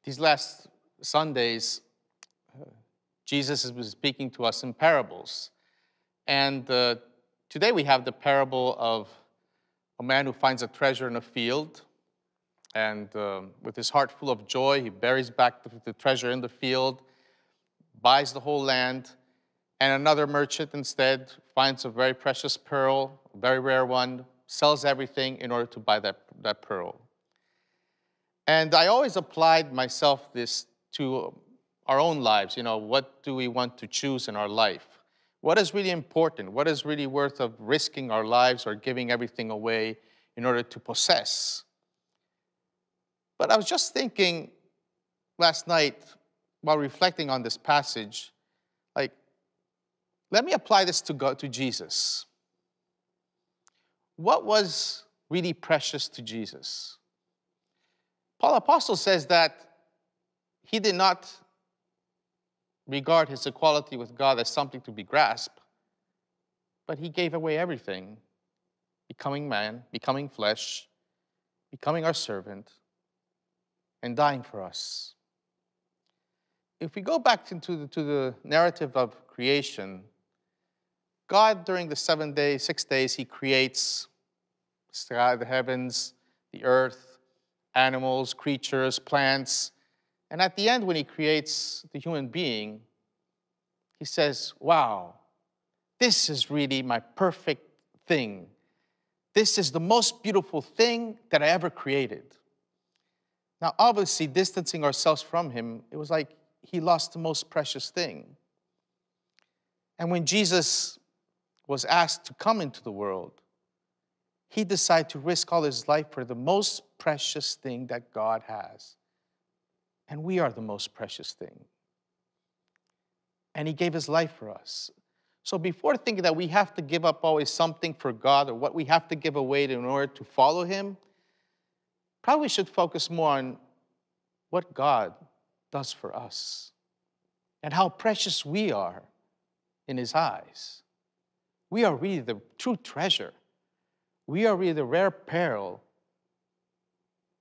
These last Sundays, Jesus has been speaking to us in parables. And today we have the parable of a man who finds a treasure in a field. And with his heart full of joy, he buries back the treasure in the field, buys the whole land. And another merchant instead finds a very precious pearl, a very rare one, sells everything in order to buy that pearl. And I always applied myself this to our own lives. You know, what do we want to choose in our life? What is really important? What is really worth of risking our lives or giving everything away in order to possess? But I was just thinking last night while reflecting on this passage, like, let me apply this to God, to Jesus. What was really precious to Jesus? Paul Apostle says that he did not regard his equality with God as something to be grasped, but he gave away everything, becoming man, becoming flesh, becoming our servant, and dying for us. If we go back to the narrative of creation, God, during the 6 days, he creates the sky, the heavens, the earth, animals, creatures, plants. And at the end, when he creates the human being, he says, wow, this is really my perfect thing. This is the most beautiful thing that I ever created. Now, obviously, distancing ourselves from him, it was like he lost the most precious thing. And when Jesus was asked to come into the world, he decided to risk all his life for the most precious thing that God has. And we are the most precious thing. And he gave his life for us. So before thinking that we have to give up always something for God or what we have to give away in order to follow him, probably should focus more on what God does for us and how precious we are in his eyes. We are really the true treasure. We are really the rare pearl.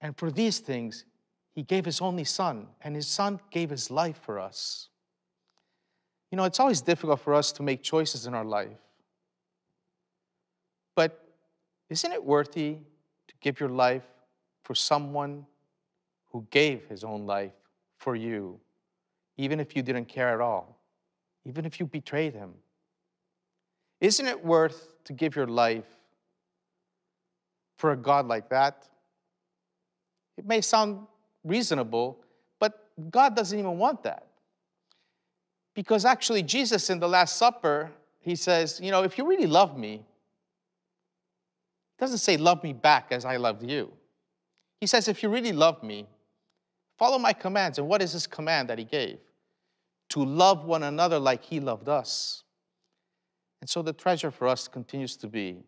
And for these things, he gave his only son, and his son gave his life for us. You know, it's always difficult for us to make choices in our life. But isn't it worthy to give your life for someone who gave his own life for you, even if you didn't care at all, even if you betrayed him? Isn't it worth to give your life for a God like that? It may sound reasonable, but God doesn't even want that. Because actually, Jesus in the Last Supper, he says, you know, if you really love me, he doesn't say love me back as I loved you. He says, if you really love me, follow my commands. And what is his command that he gave? To love one another like he loved us. And so the treasure for us continues to be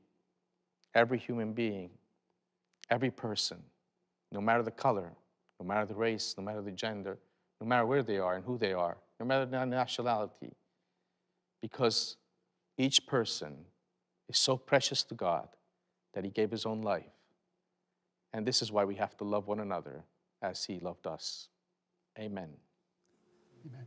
every human being, every person, no matter the color, no matter the race, no matter the gender, no matter where they are and who they are, no matter their nationality, because each person is so precious to God that he gave his own life. And this is why we have to love one another as he loved us. Amen. Amen.